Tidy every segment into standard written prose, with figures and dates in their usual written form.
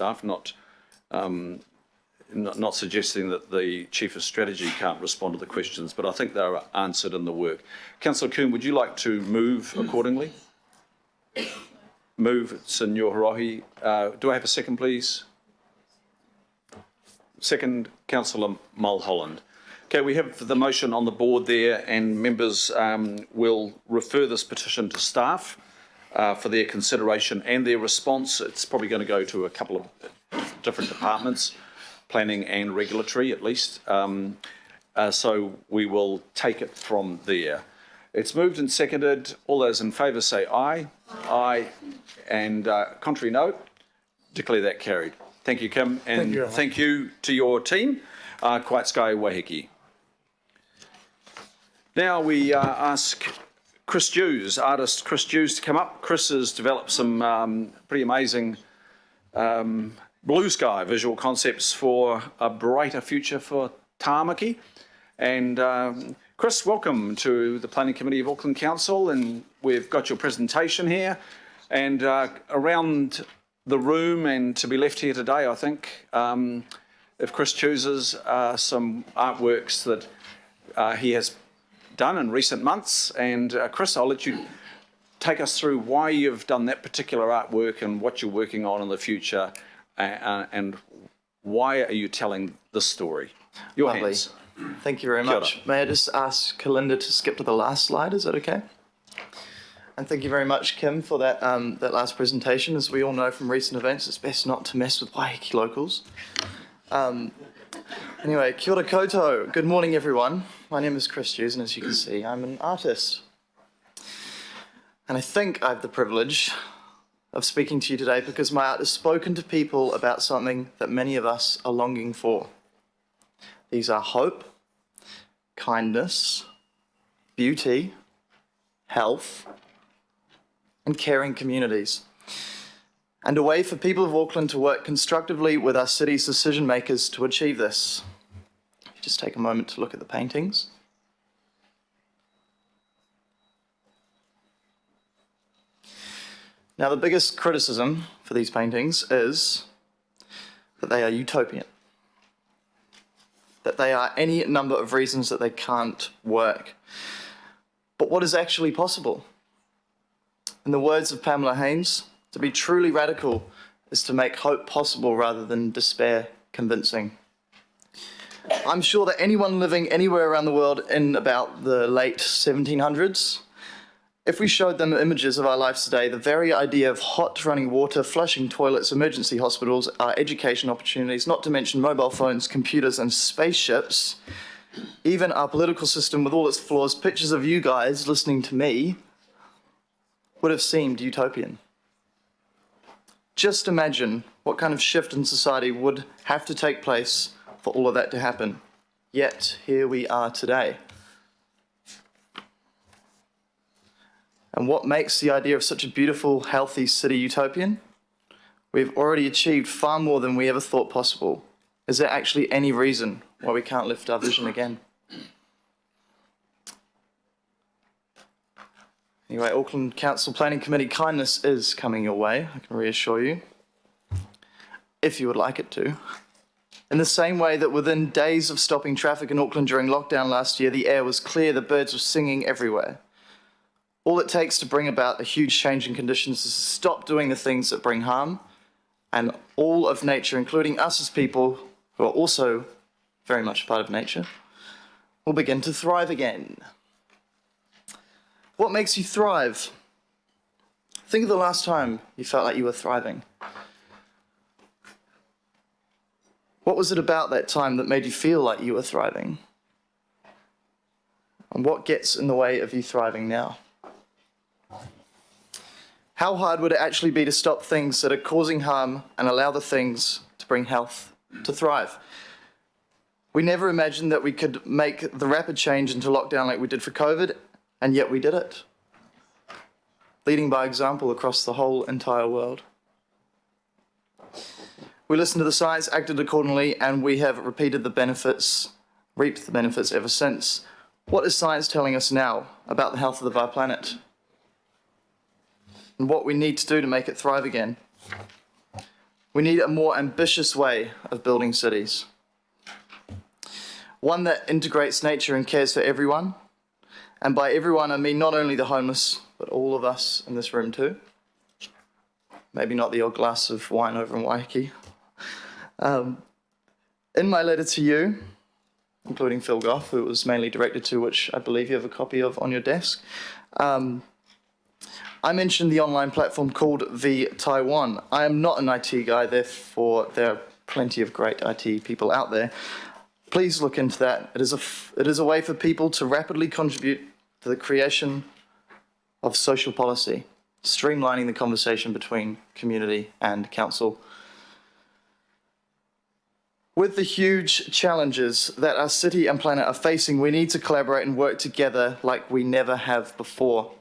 staff, not suggesting that the Chief of Strategy can't respond to the questions, but I think they're answered in the work. Councillor Coon, would you like to move accordingly? Move, Senor Hirohi. Do I have a second, please? Second, Councillor Mulholland. Okay, we have the motion on the board there, and members will refer this petition to staff for their consideration and their response. It's probably going to go to a couple of different departments, planning and regulatory at least. So we will take it from there. It's moved and seconded. All those in favour say aye. Aye. And contrary no. Declare that carried. Thank you, Kim. And thank you to your team, Quite Sky Wahiki. Now we ask Chris Hughes, artist Chris Hughes, to come up. Chris has developed some pretty amazing blue sky visual concepts for a brighter future for Tāmaki. And Chris, welcome to the Planning Committee of Auckland Council, and we've got your presentation here. And around the room and to be left here today, I think, if Chris chooses some artworks that he has done in recent months. And Chris, I'll let you take us through why you've done that particular artwork and what you're working on in the future, and why are you telling this story? Your hands. Thank you very much. May I just ask Kalinda to skip to the last slide? Is that okay? And thank you very much, Kim, for that that last presentation. As we all know from recent events, it's best not to mess with Waiheke locals. Anyway, kia ora koutou. Good morning, everyone. My name is Chris Hughes, and as you can see, I'm an artist. And I think I have the privilege of speaking to you today because my art has spoken to people about something that many of us are longing for. These are hope, kindness, beauty, health, and caring communities, and a way for people of Auckland to work constructively with our city's decision makers to achieve this. Just take a moment to look at the paintings. Now, the biggest criticism for these paintings is that they are utopian, that they are any number of reasons that they can't work. But what is actually possible? In the words of Pamela Haynes, to be truly radical is to make hope possible rather than despair convincing. I'm sure that anyone living anywhere around the world in about the late 1700s, if we showed them images of our lives today, the very idea of hot running water, flushing toilets, emergency hospitals, our education opportunities, not to mention mobile phones, computers and spaceships, even our political system with all its flaws, pictures of you guys listening to me would have seemed utopian. Just imagine what kind of shift in society would have to take place for all of that to happen. Yet, here we are today. And what makes the idea of such a beautiful, healthy city utopian? We've already achieved far more than we ever thought possible. Is there actually any reason why we can't lift our vision again? Anyway, Auckland Council Planning Committee kindness is coming your way, I can reassure you, if you would like it to. In the same way that within days of stopping traffic in Auckland during lockdown last year, the air was clear, the birds were singing everywhere. All it takes to bring about a huge change in conditions is to stop doing the things that bring harm, and all of nature, including us as people, who are also very much part of nature, will begin to thrive again. What makes you thrive? Think of the last time you felt like you were thriving. What was it about that time that made you feel like you were thriving? And what gets in the way of you thriving now? How hard would it actually be to stop things that are causing harm and allow the things to bring health to thrive? We never imagined that we could make the rapid change into lockdown like we did for COVID, and yet we did it, leading by example across the whole entire world. We listened to the science, acted accordingly, and we have repeated the benefits, reaped the benefits ever since. What is science telling us now about the health of our planet? And what we need to do to make it thrive again? We need a more ambitious way of building cities. One that integrates nature and cares for everyone. And by everyone, I mean not only the homeless, but all of us in this room too. Maybe not the odd glass of wine over in Waiheke. In my letter to you, including Phil Goff, who it was mainly directed to, which I believe you have a copy of on your desk, I mentioned the online platform called the Taiwan. I am not an IT guy, therefore there are plenty of great IT people out there. Please look into that. It is a way for people to rapidly contribute to the creation of social policy, streamlining the conversation between community and council. With the huge challenges that our city and planet are facing, we need to collaborate and work together like we never have before.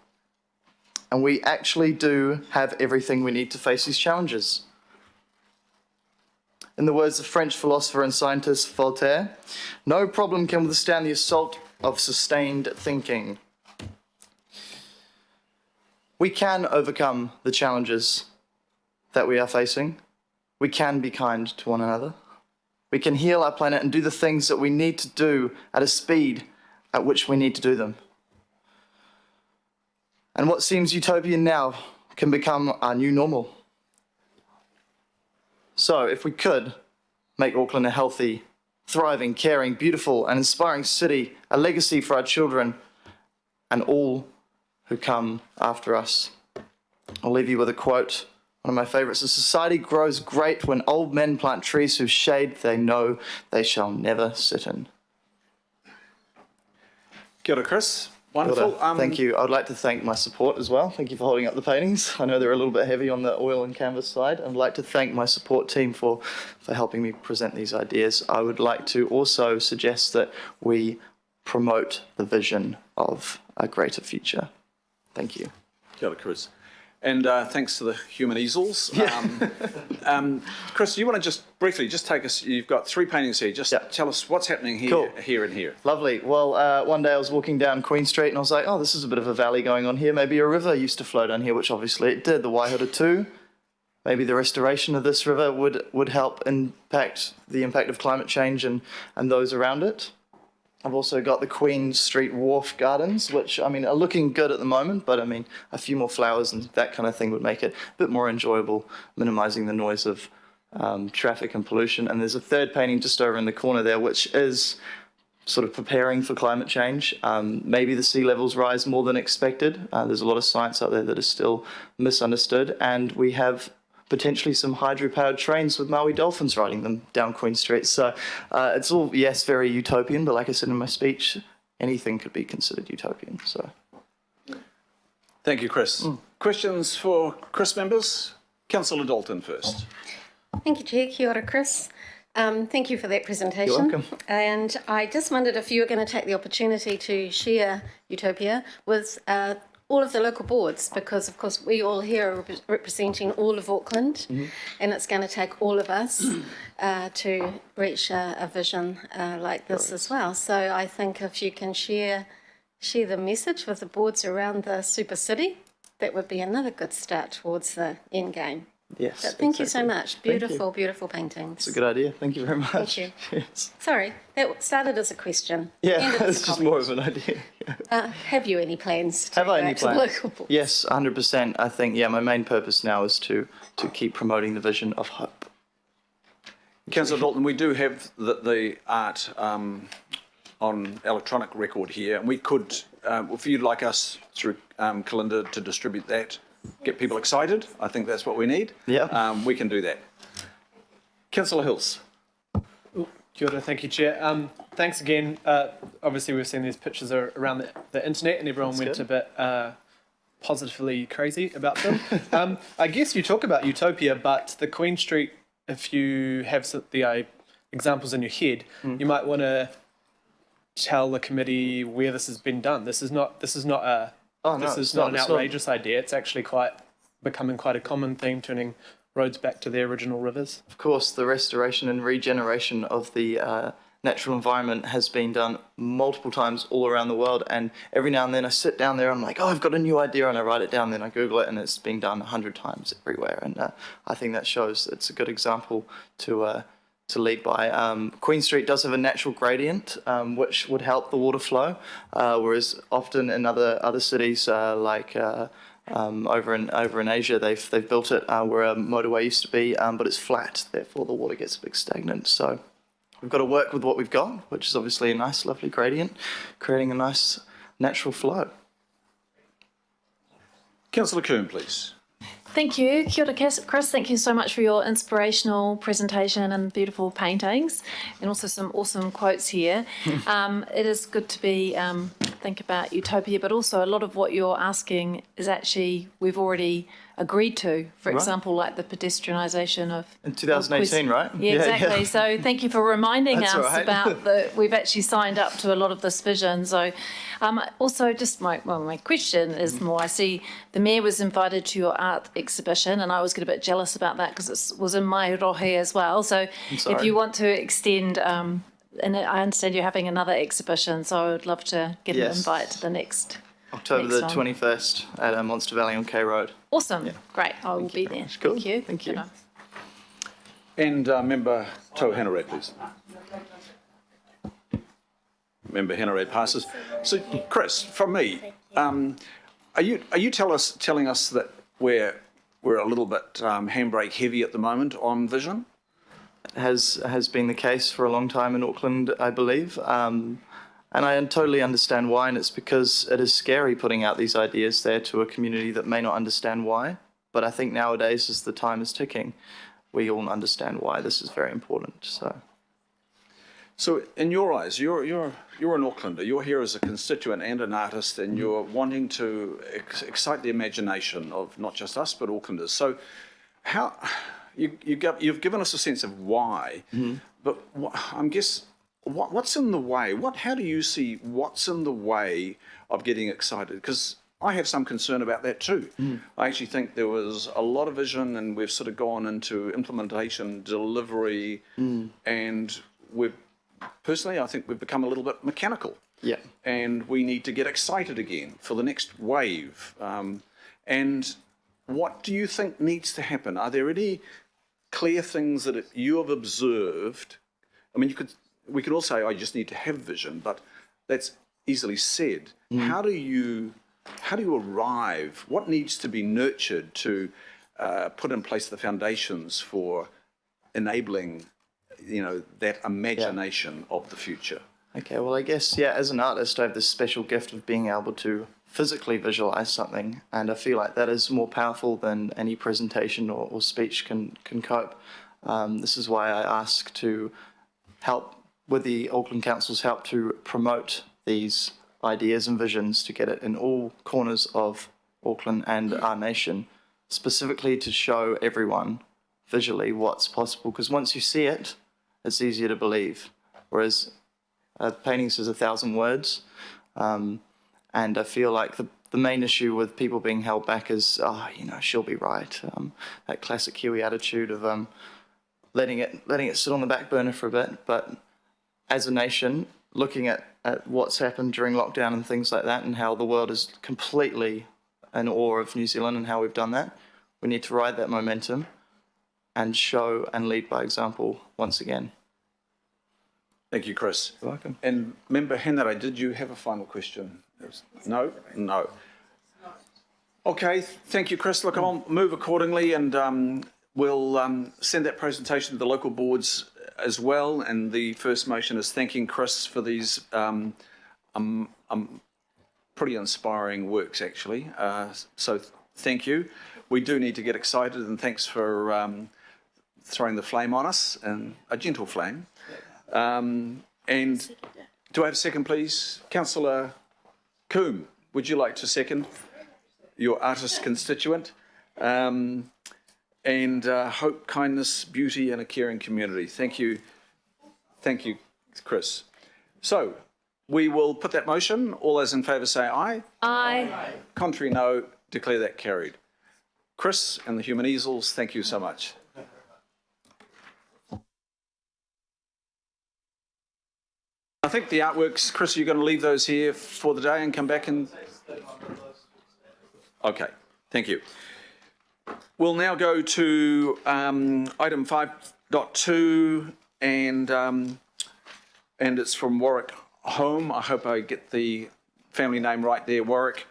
And we actually do have everything we need to face these challenges. In the words of French philosopher and scientist Voltaire, no problem can withstand the assault of sustained thinking. We can overcome the challenges that we are facing. We can be kind to one another. We can heal our planet and do the things that we need to do at a speed at which we need to do them. And what seems utopian now can become our new normal. So, if we could make Auckland a healthy, thriving, caring, beautiful, and inspiring city, a legacy for our children and all who come after us. I'll leave you with a quote, one of my favourites. "A society grows great when old men plant trees whose shade they know they shall never sit in." Kia ora, Chris. Wonderful. Thank you. I would like to thank my support as well. Thank you for holding up the paintings. I know they're a little bit heavy on the oil and canvas side. I'd like to thank my support team for helping me present these ideas. I would like to also suggest that we promote the vision of a greater future. Thank you. Kia ora, Chris. And thanks to the human easels. Chris, you want to just briefly just take us, you've got 3 paintings here, just tell us what's happening here, Cool. here and here. Lovely. Well, one day I was walking down Queen Street and I was like, oh, this is a bit of a valley going on here. Maybe a river used to flow down here, which obviously it did, the Waihora too. Maybe the restoration of this river would help impact the impact of climate change and those around it. I've also got the Queen Street Wharf Gardens, which, I mean, are looking good at the moment, but I mean, a few more flowers and that kind of thing would make it a bit more enjoyable, minimising the noise of traffic and pollution. And there's a third painting just over in the corner there, which is sort of preparing for climate change. Maybe the sea levels rise more than expected. There's a lot of science out there that is still misunderstood, and we have potentially some hydro-powered trains with Maui dolphins riding them down Queen Street. So it's all, yes, very utopian, but like I said in my speech, anything could be considered utopian. So, Thank you, Chris. Questions for Chris members? Councillor Dalton first. Thank you, Chair. Kia ora, Chris. Thank you for that presentation. You're welcome. And I just wondered if you were going to take the opportunity to share Utopia with all of the local boards, because of course we all here are representing all of Auckland, and it's going to take all of us to reach a vision like this as well. So I think if you can share the message with the boards around the super city, that would be another good start towards the end game. yes. But thank you so exactly. much. Thank you. Beautiful, beautiful paintings. It's a good idea. Thank you very much. Thank you. Yes. Sorry, that started as a question. Yeah, Ended as it's a just comment. more of an idea. Yeah. Have you any plans to Have go I any out to the plans? local boards? Yes, 100%. I think, yeah, my main purpose now is to keep promoting the vision of hope. Councillor Dalton, we do have the art on electronic record here, and we could, if you'd like us through Kalinda to distribute that, get people excited, I think that's what we need. Yeah. We can do that. Councillor Hills. Kia ora, thank you, Chair. Thanks again. Obviously, we've seen these pictures around the internet, and everyone That's went good. a bit positively crazy about them. I guess you talk about utopia, but the Queen Street, if you have the examples in your head, you might want to tell the committee where this has been done. This is not an outrageous idea. It's actually becoming quite a common thing, turning roads back to their original rivers. Of course, the restoration and regeneration of the natural environment has been done multiple times all around the world, and every now and then I sit down there and I'm like, oh, I've got a new idea, and I write it down, then I Google it, and it's been done 100 times everywhere, and I think that shows it's a good example to lead by. Queen Street does have a natural gradient, which would help the water flow, whereas often in other cities like over in Asia, they've built it where a motorway used to be, but it's flat, therefore the water gets a bit stagnant. So we've got to work with what we've got, which is obviously a nice, lovely gradient, creating a nice natural flow. Councillor Coombe, please. Thank you. Kia ora, Chris. Thank you so much for your inspirational presentation and beautiful paintings, and also some awesome quotes here. It is good to think about utopia, but also a lot of what you're asking is actually we've already agreed to. For example, like the pedestrianisation of in 2018, right? Yeah, exactly. Yeah. So thank you for reminding That's us right. about we've actually signed up to a lot of this vision. So also just my question is more, I see the Mayor was invited to your art exhibition, and I always get a bit jealous about that because it was in my rohe as well. So if you want to extend, and I understand you're having another exhibition, so I would love to get an invite to the next. October the Next 21st at Monster Valley on K Road. Awesome. Great. I will be there. Cool. Thank you. Thank you. Good night. And Member Tau Henare, please. Member Henare passes. So, Chris, from me, are you telling us that we're a little bit handbrake heavy at the moment on vision? Has been the case for a long time in Auckland, I believe. And I totally understand why, and it's because it is scary putting out these ideas there to a community that may not understand why. But I think nowadays, as the time is ticking, we all understand why this is very important. So in your eyes, you're an Aucklander. You're here as a constituent and an artist, and you're wanting to excite the imagination of not just us but Aucklanders. So how you've given us a sense of why, but what's in the way? How do you see what's in the way of getting excited? Because I have some concern about that too. I actually think there was a lot of vision, and we've sort of gone into implementation, delivery, and I think we've become a little bit mechanical. yeah. And we need to get excited again for the next wave. And what do you think needs to happen? Are there any clear things that you have observed? I mean, we could all say, I just need to have vision, but that's easily said. How do you arrive? What needs to be nurtured to put in place the foundations for enabling, that imagination of the future? Okay, well, I guess, as an artist, I have this special gift of being able to physically visualize something, and I feel like that is more powerful than any presentation or speech can cope. This is why I ask to help with the Auckland Council's help to promote these ideas and visions, to get it in all corners of Auckland and our nation, specifically to show everyone visually what's possible, because once you see it, it's easier to believe, whereas a painting says 1,000 words, and I feel like the main issue with people being held back is, she'll be right, that classic Kiwi attitude of letting it sit on the back burner for a bit. But as a nation, looking at what's happened during lockdown and things like that, and how the world is completely in awe of New Zealand and how we've done that, we need to ride that momentum and show and lead by example once again. Thank you, Chris. You're welcome. And Member Henare, did you have a final question? No? No. Okay, thank you, Chris. Look, I'll move accordingly, and we'll send that presentation to the local boards as well. And the first motion is thanking Chris for these pretty inspiring works, actually. So thank you. We do need to get excited, and thanks for throwing the flame on us, and a gentle flame. And do I have a second, please? Councillor Coombe, would you like to second? Your artist constituent. And hope, kindness, beauty, and a caring community. Thank you. Thank you, Chris. So we will put that motion. All those in favour say aye. Aye. Contrary, no. Declare that carried. Chris and the Human Easels, thank you so much. think the artworks, Chris, you're going to leave those here for the day and come back and... Okay, thank you. We'll now go to item 5.2, and it's from Warwick Home. I hope I get the family name right there, Warwick.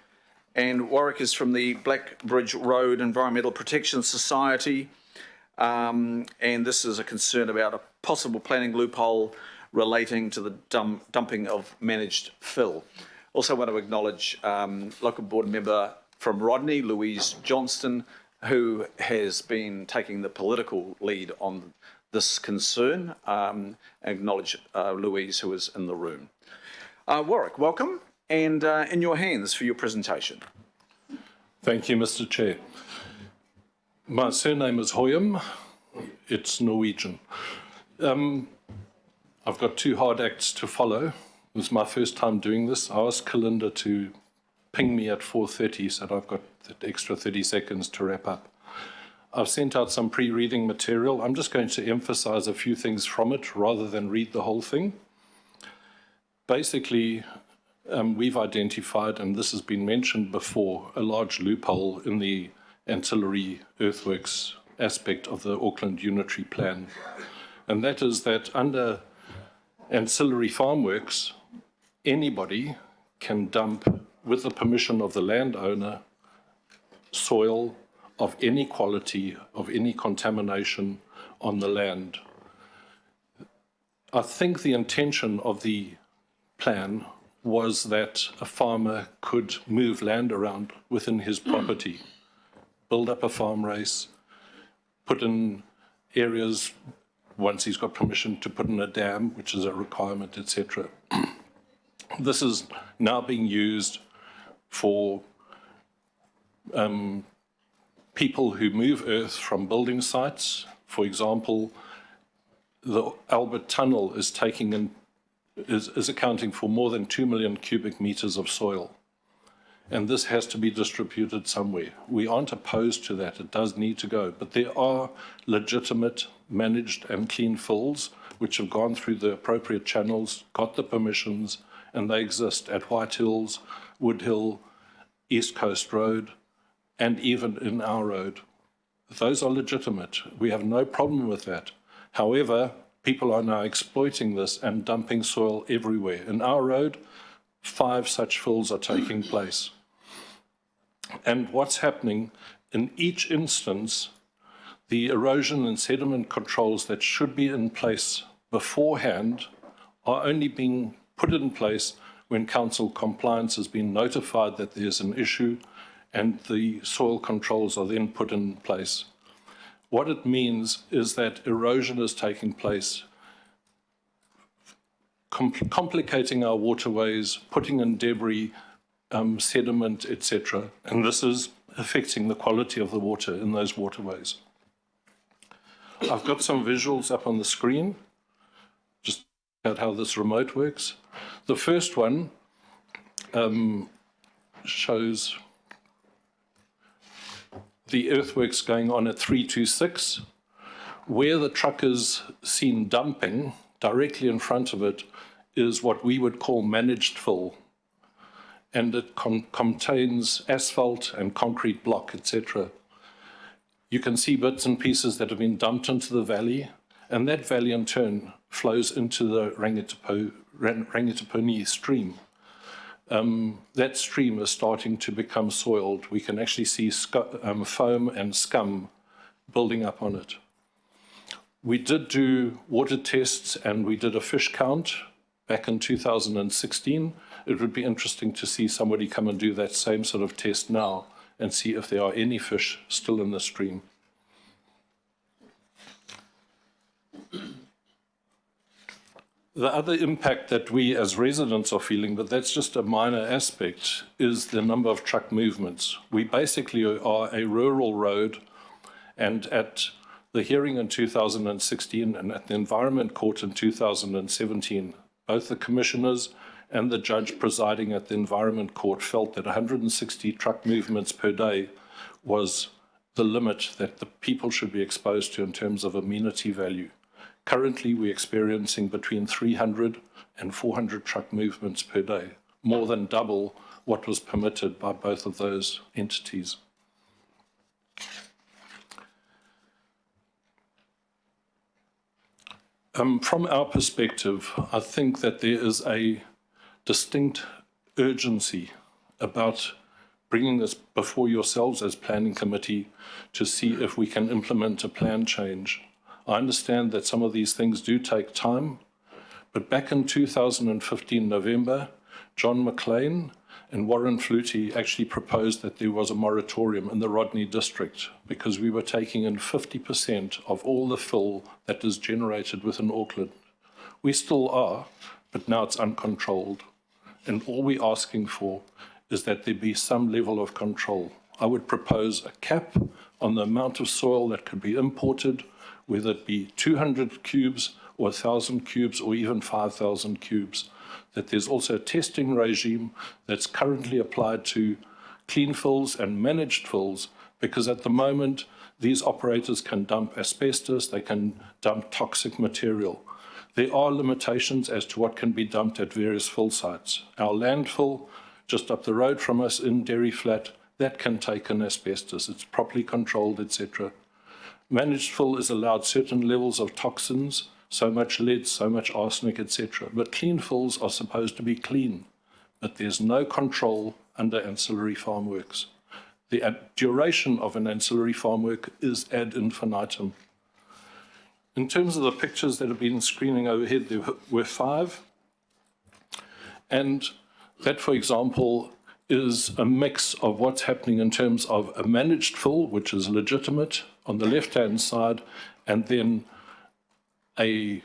And Warwick is from the Blackbridge Road Environmental Protection Society. And this is a concern about a possible planning loophole relating to the dumping of managed fill. Also want to acknowledge local board member from Rodney, Louise Johnston, who has been taking the political lead on this concern. Acknowledge Louise, who is in the room. Warwick, welcome, and in your hands for your presentation. Thank you, Mr. Chair. My surname is Hoyam. It's Norwegian. I've got 2 hard acts to follow. It was my first time doing this. I asked Kalinda to ping me at 4:30, so I've got that extra 30 seconds to wrap up. I've sent out some pre-reading material. I'm just going to emphasize a few things from it rather than read the whole thing. Basically, we've identified, and this has been mentioned before, a large loophole in the ancillary earthworks aspect of the Auckland Unitary Plan. And that is that under ancillary farm works, anybody can dump, with the permission of the landowner, soil of any quality, of any contamination on the land. I think the intention of the plan was that a farmer could move land around within his property, build up a farm race, put in areas, once he's got permission to put in a dam, which is a requirement, etc. This is now being used for people who move earth from building sites. For example, the Albert Tunnel is taking in, is accounting for more than 2 million cubic meters of soil. And this has to be distributed somewhere. We aren't opposed to that. It does need to go. But there are legitimate, managed and clean fills which have gone through the appropriate channels, got the permissions, and they exist at White Hills, Wood Hill, East Coast Road, and even in our road. Those are legitimate. We have no problem with that. However, people are now exploiting this and dumping soil everywhere. In our road, 5 such fills are taking place. And what's happening, in each instance, the erosion and sediment controls that should be in place beforehand are only being put in place when council compliance has been notified that there's an issue, and the soil controls are then put in place. What it means is that erosion is taking place, complicating our waterways, putting in debris, sediment, etc. And this is affecting the quality of the water in those waterways. I've got some visuals up on the screen, just about how this remote works. The first one shows the earthworks going on at 326. Where the truck is seen dumping, directly in front of it, is what we would call managed fill. And it contains asphalt and concrete block, etc. You can see bits and pieces that have been dumped into the valley, and that valley in turn flows into the Rangitapuni stream. That stream is starting to become soiled. We can actually see foam and scum building up on it. We did do water tests and we did a fish count back in 2016. It would be interesting to see somebody come and do that same sort of test now and see if there are any fish still in the stream. The other impact that we as residents are feeling, but that's just a minor aspect, is the number of truck movements. We basically are a rural road, and at the hearing in 2016 and at the Environment Court in 2017, both the commissioners and the judge presiding at the Environment Court felt that 160 truck movements per day was the limit that the people should be exposed to in terms of amenity value. Currently, we're experiencing between 300 and 400 truck movements per day, more than double what was permitted by both of those entities. From our perspective, I think that there is a distinct urgency about bringing this before yourselves as planning committee to see if we can implement a plan change. I understand that some of these things do take time, but back in 2015 November, John McLean and Warren Flutie actually proposed that there was a moratorium in the Rodney district because we were taking in 50% of all the fill that is generated within Auckland. We still are, but now it's uncontrolled. And all we're asking for is that there be some level of control. I would propose a cap on the amount of soil that could be imported, whether it be 200 cubes or 1,000 cubes or even 5,000 cubes. That there's also a testing regime that's currently applied to clean fills and managed fills, because at the moment, these operators can dump asbestos, they can dump toxic material. There are limitations as to what can be dumped at various fill sites. Our landfill, just up the road from us in Derry Flat, that can take in asbestos. It's properly controlled, etc. Managed fill is allowed certain levels of toxins, so much lead, so much arsenic, etc. But clean fills are supposed to be clean, but there's no control under ancillary farm works. The duration of an ancillary farm work is ad infinitum. In terms of the pictures that have been screening overhead, there were 5. And that, for example, is a mix of what's happening in terms of a managed fill, which is legitimate, on the left-hand side, and then a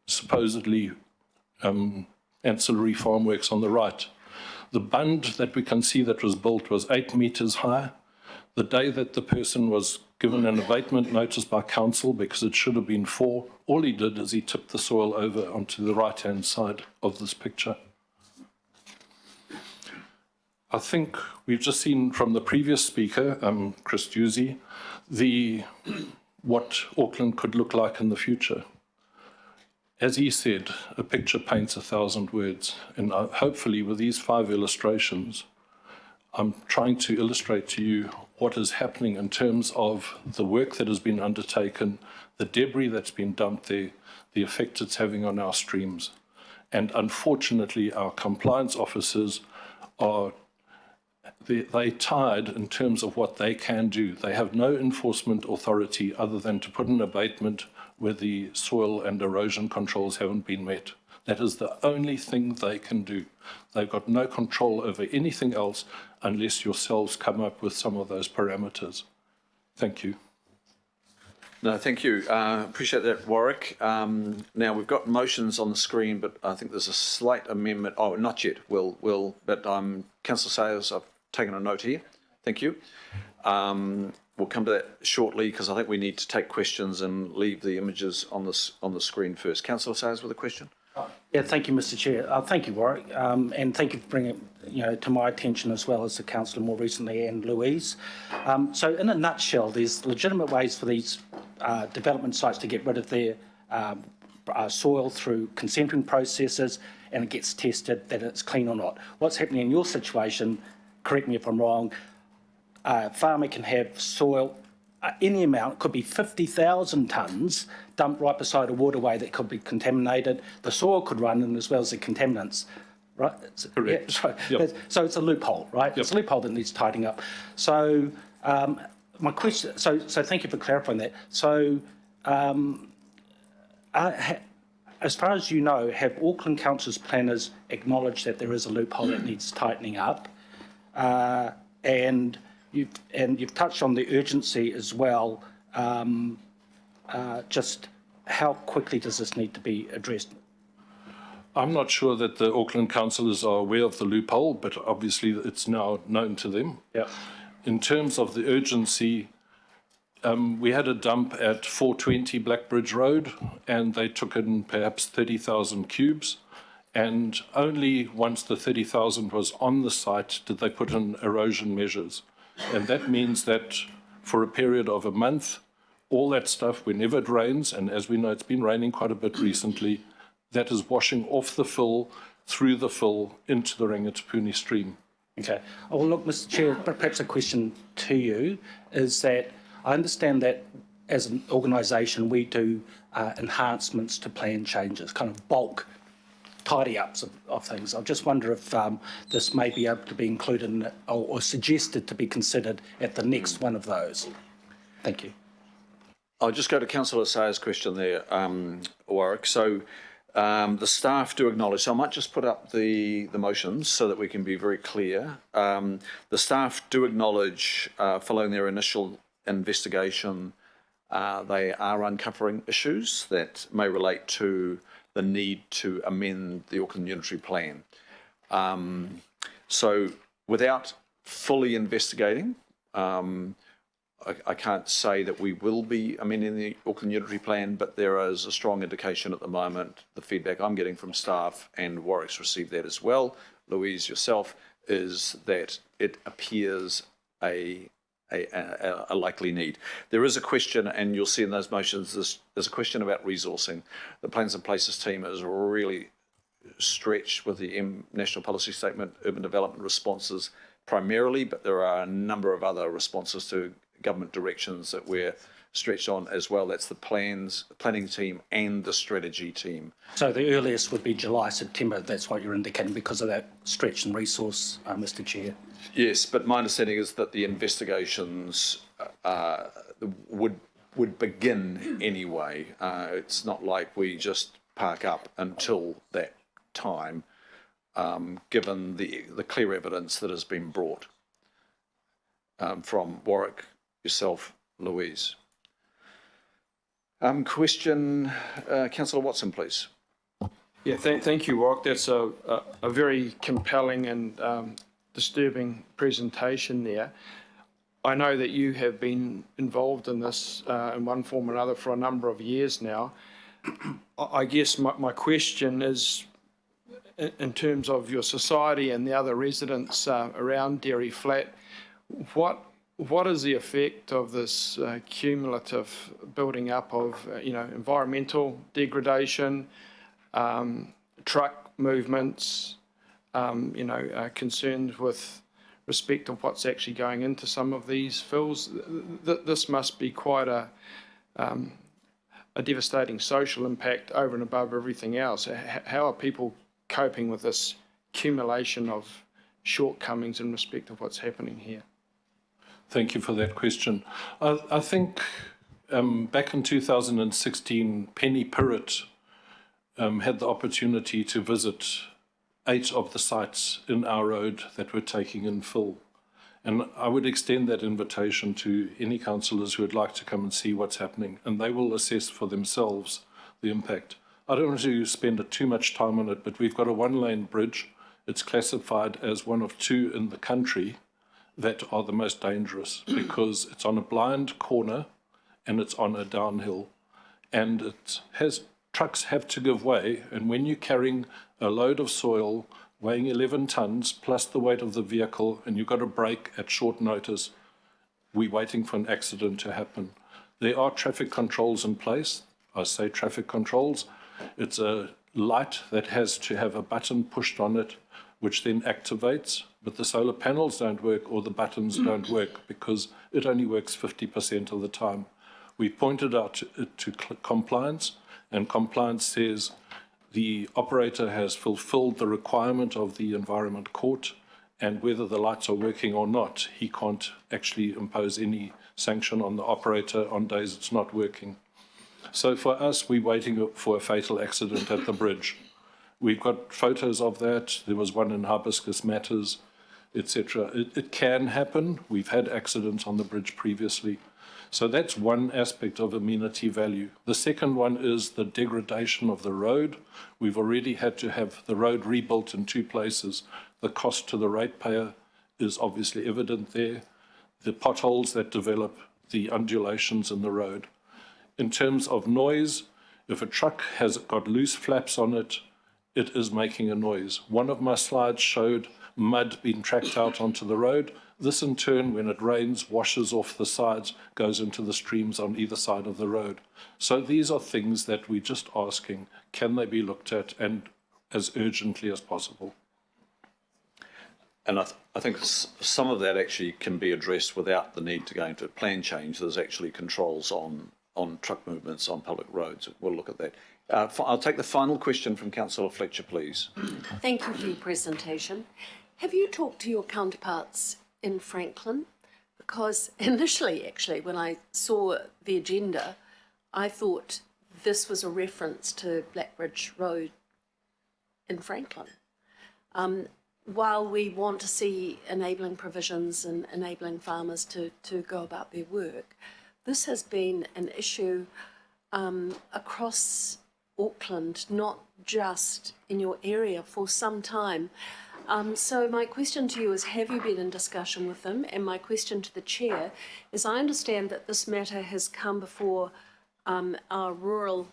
supposedly ancillary farm works on the right. The bund that we can see that was built was 8 meters high. The day that the person was given an abatement notice by council, because it should have been 4, all he did is he tipped the soil over onto the right-hand side of this picture. I think we've just seen from the previous speaker, Chris Dusey, what Auckland could look like in the future. As he said, a picture paints 1,000 words, and hopefully with these 5 illustrations, I'm trying to illustrate to you what is happening in terms of the work that has been undertaken, the debris that's been dumped there, the effect it's having on our streams. And unfortunately, our compliance officers are they tied in terms of what they can do. They have no enforcement authority other than to put an abatement where the soil and erosion controls haven't been met. That is the only thing they can do. They've got no control over anything else unless yourselves come up with some of those parameters. Thank you. No, thank you. Appreciate that, Warwick. Now, we've got motions on the screen, but I think there's a slight amendment. Oh, not yet. But Councillor Sayers, I've taken a note here. Thank you. We'll come to that shortly because I think we need to take questions and leave the images on the screen first. Councillor Sayers with a question. Yeah, thank you, Mr. Chair. Thank you, Warwick, and thank you for bringing it, to my attention as well as the councillor more recently and Louise. So, in a nutshell, there's legitimate ways for these development sites to get rid of their soil through consenting processes, and it gets tested that it's clean or not. What's happening in your situation? Correct me if I'm wrong. A farmer can have soil. Any amount, could be 50,000 tonnes dumped right beside a waterway that could be contaminated. The soil could run in as well as the contaminants, right? Correct. Yeah, Yep. So it's a loophole, right? Yep. It's a loophole that needs tidying up. So my question, so thank you for clarifying that. So as far as you know, have Auckland Council's planners acknowledged that there is a loophole that needs tightening up? And you've touched on the urgency as well. Just how quickly does this need to be addressed? I'm not sure that the Auckland councillors are aware of the loophole, but obviously it's now known to them. Yeah. In terms of the urgency, we had a dump at 420 Blackbridge Road, and they took in perhaps 30,000 cubes. And only once the 30,000 was on the site did they put in erosion measures. And that means that for a period of a month, all that stuff, whenever it rains, and as we know, it's been raining quite a bit recently, that is washing off the fill, through the fill, into the Rangatapuni stream. Okay. Oh, well, look, Mr. Chair, perhaps a question to you is that I understand that as an organisation we do enhancements to plan changes, kind of bulk tidy-ups of things. I just wonder if this may be able to be included in, or suggested to be considered at the next one of those. Thank you. I'll just go to Councillor Sayers' question there, Warwick. So the staff do acknowledge, so I might just put up the motions so that we can be very clear. The staff do acknowledge, following their initial investigation, they are uncovering issues that may relate to the need to amend the Auckland Unitary Plan. So without fully investigating, I can't say that we will be amending the Auckland Unitary Plan, but there is a strong indication at the moment, the feedback I'm getting from staff, and Warwick's received that as well, Louise, yourself, is that it appears a likely need. There is a question, and you'll see in those motions, there's a question about resourcing. The Plans and Places team is really stretched with the National Policy Statement, urban development responses primarily, but there are a number of other responses to government directions that we're stretched on as well. That's the planning team and the strategy team. So the earliest would be July, September. That's what you're indicating because of that stretch and resource, Mr. Chair. Yes, but my understanding is that the investigations would begin anyway. It's not like we just park up until that time, given the clear evidence that has been brought from Warwick, yourself, Louise. Question, Councillor Watson, please. Yeah, thank you, Warwick. That's a very compelling and disturbing presentation there. I know that you have been involved in this in one form or another for a number of years now. I guess my question is, in terms of your society and the other residents around Dairy Flat, what is the effect of this cumulative building up of environmental degradation, truck movements, concerns with respect of what's actually going into some of these fills? This must be quite a devastating social impact over and above everything else. How are people coping with this accumulation of shortcomings in respect of what's happening here? Thank you for that question. I think back in 2016, Penny Pirrett had the opportunity to visit 8 of the sites in our road that were taking in fill. And I would extend that invitation to any councillors who would like to come and see what's happening, and they will assess for themselves the impact. I don't want to spend too much time on it, but we've got a 1-lane bridge. It's classified as one of 2 in the country that are the most dangerous because it's on a blind corner and it's on a downhill, and it has trucks have to give way, and when you're carrying a load of soil weighing 11 tons plus the weight of the vehicle and you've got to brake at short notice, we're waiting for an accident to happen. There are traffic controls in place. I say traffic controls. It's a light that has to have a button pushed on it which then activates, but the solar panels don't work or the buttons don't work because it only works 50% of the time. We pointed out to compliance, and compliance says the operator has fulfilled the requirement of the Environment Court, and whether the lights are working or not, he can't actually impose any sanction on the operator on days it's not working. So for us, we're waiting for a fatal accident at the bridge. We've got photos of that. There was one in Hibiscus Matters, etc. It can happen. We've had accidents on the bridge previously. So that's one aspect of amenity value. The second one is the degradation of the road. We've already had to have the road rebuilt in 2 places. The cost to the ratepayer is obviously evident there. The potholes that develop, the undulations in the road. In terms of noise, if a truck has got loose flaps on it, it is making a noise. One of my slides showed mud being tracked out onto the road. This in turn, when it rains, washes off the sides, goes into the streams on either side of the road. So these are things that we're just asking, can they be looked at and as urgently as possible? And I think some of that actually can be addressed without the need to go into plan change. There's actually controls on truck movements on public roads. We'll look at that. I'll take the final question from Councillor Fletcher, please. Thank you for your presentation. Have you talked to your counterparts in Franklin? Because initially, actually, when I saw the agenda, I thought this was a reference to Blackbridge Road in Franklin. While we want to see enabling provisions and enabling farmers to go about their work, this has been an issue across Auckland, not just in your area, for some time. So my question to you is, have you been in discussion with them? And my question to the chair is, I understand that this matter has come before our rural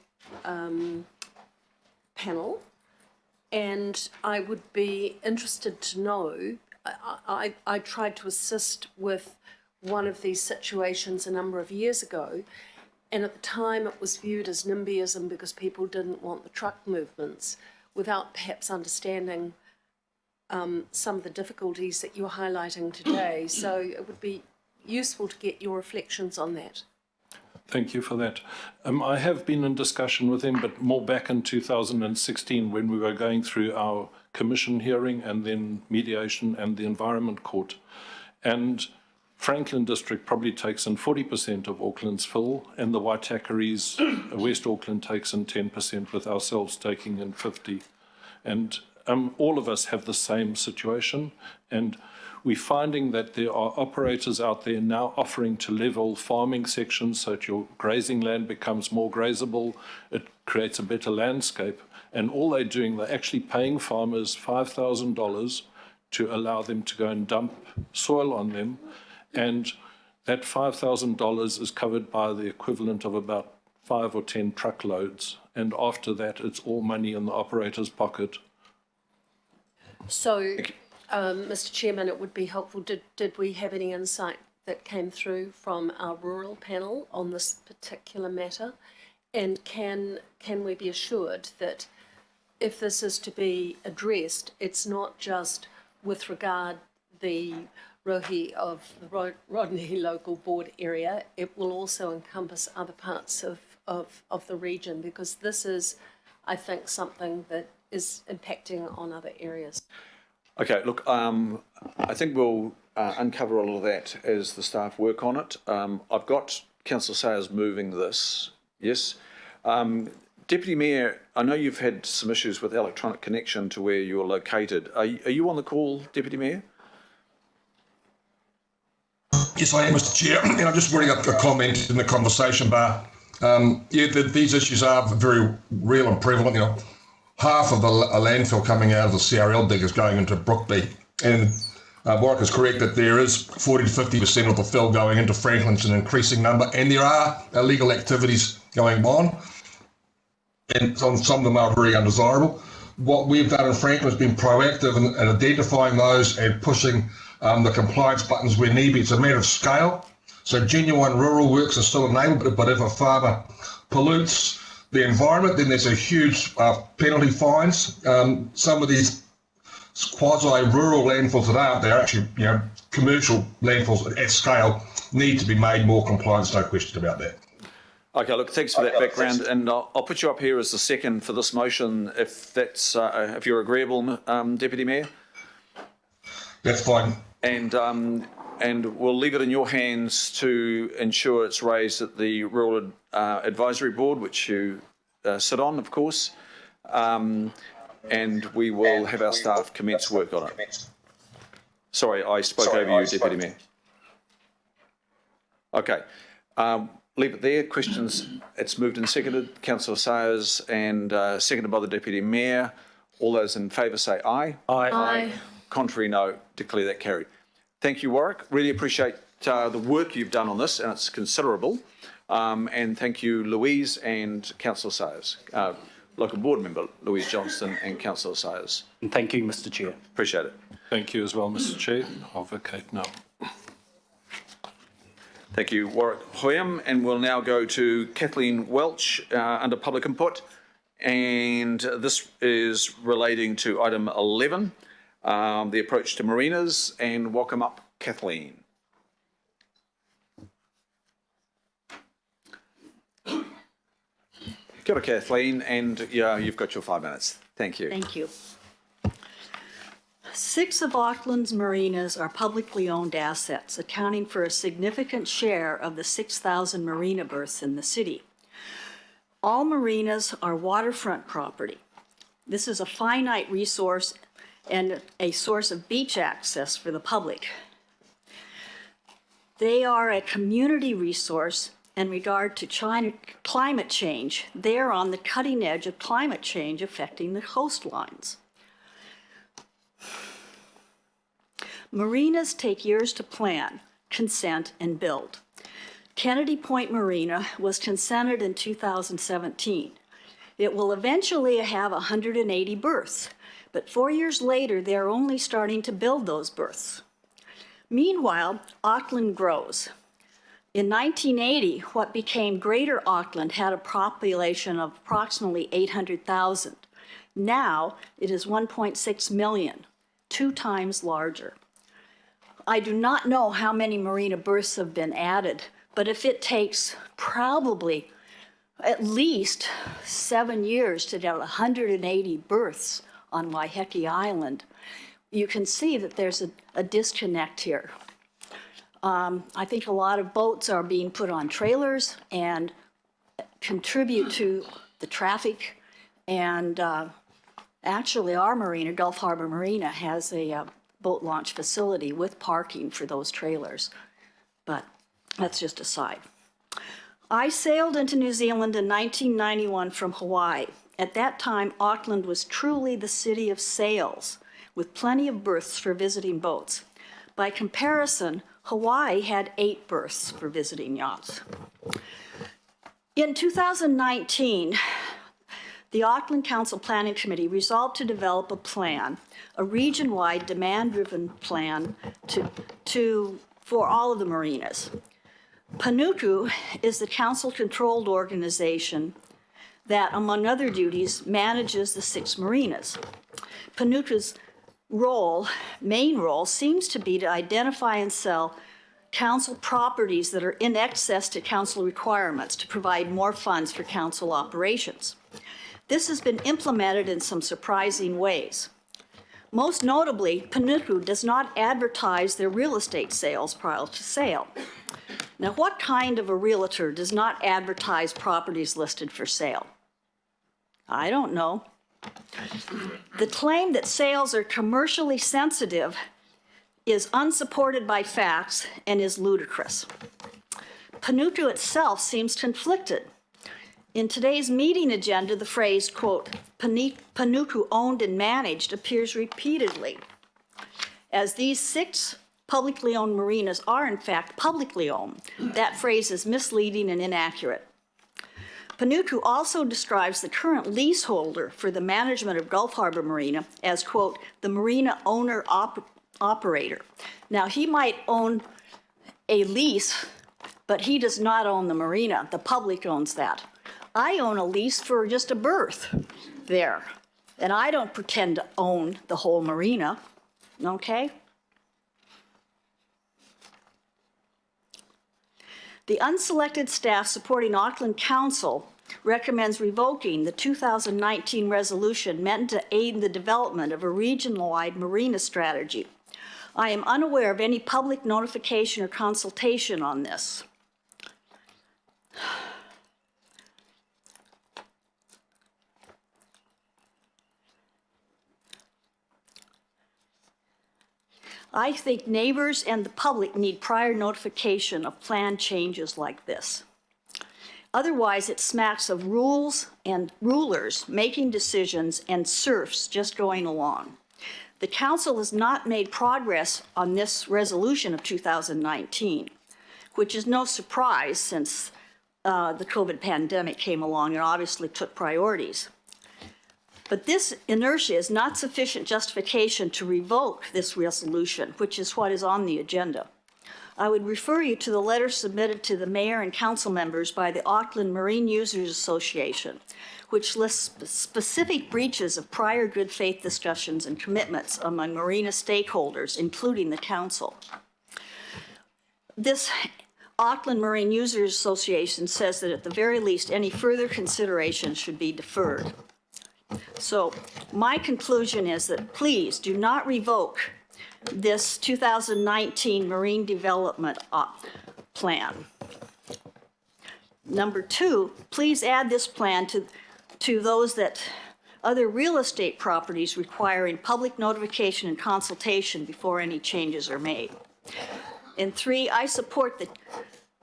panel, and I would be interested to know, I tried to assist with one of these situations a number of years ago, and at the time it was viewed as NIMBYism because people didn't want the truck movements, without perhaps understanding some of the difficulties that you're highlighting today. So it would be useful to get your reflections on that. Thank you for that. I have been in discussion with him, but more back in 2016 when we were going through our commission hearing and then mediation and the Environment Court. And Franklin District probably takes in 40% of Auckland's fill, and the Waitakaris, West Auckland, takes in 10%, with ourselves taking in 50%. And all of us have the same situation, and we're finding that there are operators out there now offering to level farming sections so that your grazing land becomes more grazable. It creates a better landscape. And all they're doing, they're actually paying farmers $5,000 to allow them to go and dump soil on them. And that $5,000 is covered by the equivalent of about 5 or 10 truckloads. And after that, it's all money in the operator's pocket. So, Mr. Chairman, it would be helpful, did we have any insight that came through from our rural panel on this particular matter? And can we be assured that if this is to be addressed, it's not just with regard the Rohi of the Rodney Local Board area, it will also encompass other parts of the region, because this is, I think, something that is impacting on other areas. Okay, look, I think we'll uncover all of that as the staff work on it. I've got Councillor Sayers moving this, yes. Deputy Mayor, I know you've had some issues with electronic connection to where you're located. Are you on the call, Deputy Mayor? Yes, I am, Mr. Chair, and I'm just bringing up a comment in the conversation bar. These issues are very real and prevalent. You know, half of the landfill coming out of the CRL dig is going into Brookby, and Warwick is correct that there is 40 to 50% of the fill going into Franklin. It's an increasing number, and there are illegal activities going on, and some of them are very undesirable. What we've done in Franklin has been proactive in identifying those and pushing the compliance buttons where need be. It's a matter of scale. So genuine rural works are still enabled, but if a farmer pollutes the environment, then there's a huge penalty fines. Some of these quasi-rural landfills that are, they're actually, you know, commercial landfills at scale, need to be made more compliant. No question about that. Okay, look, thanks for that background, and I'll put you up here as the second for this motion, if that's if you're agreeable, Deputy Mayor. That's fine. And we'll leave it in your hands to ensure it's raised at the Rural Advisory Board, which you sit on, of course, and we will have our staff commence work on it. Sorry, I spoke over you, Deputy Mayor. Okay, leave it there. Questions? It's moved and seconded. Councillor Sayers and seconded by the Deputy Mayor. All those in favour say aye. Aye. Aye. Contrary, no. Declare that carried. Thank you, Warwick. Really appreciate the work you've done on this, and it's considerable. And thank you, Louise and Councillor Sayers, local board member Louise Johnston and Councillor Sayers. And thank you, Mr. Chair. Appreciate it. Thank you as well, Mr. Chair. I'll vacate now. Thank you, Warwick Hoyam. And we'll now go to Kathleen Welch under public input. And this is relating to item 11, the approach to marinas. And welcome up, Kathleen. Kia ora, Kathleen, and yeah, you've got your 5 minutes. Thank you. Thank you. 6 of Auckland's marinas are publicly owned assets, accounting for a significant share of the 6,000 marina berths in the city. All marinas are waterfront property. This is a finite resource and a source of beach access for the public. They are a community resource in regard to climate change. They are on the cutting edge of climate change affecting the coastlines. Marinas take years to plan, consent, and build. Kennedy Point Marina was consented in 2017. It will eventually have 180 berths, but 4 years later, they're only starting to build those berths. Meanwhile, Auckland grows. In 1980, what became Greater Auckland had a population of approximately 800,000. Now, it is 1.6 million, 2 times larger. I do not know how many marina berths have been added, but if it takes probably at least 7 years to get 180 berths on Waiheke Island, you can see that there's a disconnect here. I think a lot of boats are being put on trailers and contribute to the traffic. And actually, our marina, Gulf Harbor Marina, has a boat launch facility with parking for those trailers. But that's just a side. I sailed into New Zealand in 1991 from Hawaii. At that time, Auckland was truly the city of sails, with plenty of berths for visiting boats. By comparison, Hawaii had 8 berths for visiting yachts. In 2019, the Auckland Council Planning Committee resolved to develop a plan, a region-wide demand-driven plan for all of the marinas. Panuku is the council-controlled organization that, among other duties, manages the 6 marinas. Panuku's main role seems to be to identify and sell council properties that are in excess to council requirements to provide more funds for council operations. This has been implemented in some surprising ways. Most notably, Panuku does not advertise their real estate sales prior to sale. Now, what kind of a realtor does not advertise properties listed for sale? I don't know. The claim that sales are commercially sensitive is unsupported by facts and is ludicrous. Panuku itself seems conflicted. In today's meeting agenda, the phrase, quote, Panuku owned and managed appears repeatedly. As these 6 publicly owned marinas are in fact publicly owned, that phrase is misleading and inaccurate. Panuku also describes the current leaseholder for the management of Gulf Harbor Marina as, quote, the marina owner-operator. Now, he might own a lease, but he does not own the marina. The public owns that. I own a lease for just a berth there, and I don't pretend to own the whole marina, okay? The unselected staff supporting Auckland Council recommends revoking the 2019 resolution meant to aid the development of a region-wide marina strategy. I am unaware of any public notification or consultation on this. I think neighbors and the public need prior notification of plan changes like this. Otherwise, it smacks of rules and rulers making decisions and serfs just going along. The council has not made progress on this resolution of 2019, which is no surprise since the COVID pandemic came along and obviously took priorities. But this inertia is not sufficient justification to revoke this resolution, which is what is on the agenda. I would refer you to the letter submitted to the mayor and council members by the Auckland Marine Users Association, which lists specific breaches of prior good faith discussions and commitments among marina stakeholders, including the council. This Auckland Marine Users Association says that at the very least, any further consideration should be deferred. So my conclusion is that please do not revoke this 2019 Marine Development Plan. Number two, please add this plan to those that other real estate properties requiring public notification and consultation before any changes are made. And three, I support the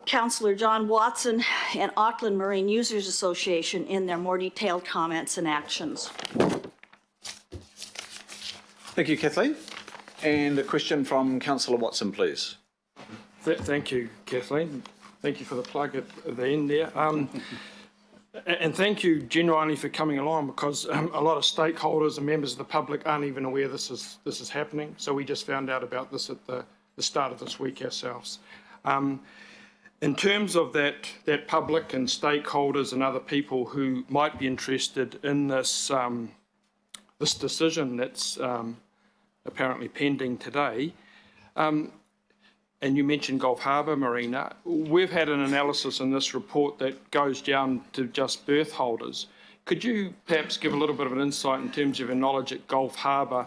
Councillor John Watson and Auckland Marine Users Association in their more detailed comments and actions. Thank you, Kathleen. And a question from Councillor Watson, please. Thank you, Kathleen. Thank you for the plug at the end there. And thank you genuinely for coming along, because a lot of stakeholders and members of the public aren't even aware this is happening. So we just found out about this at the start of this week ourselves. In terms of that public and stakeholders and other people who might be interested in this this decision that's apparently pending today, and you mentioned Gulf Harbour Marina, we've had an analysis in this report that goes down to just berth holders. Could you perhaps give a little bit of an insight in terms of your knowledge at Gulf Harbour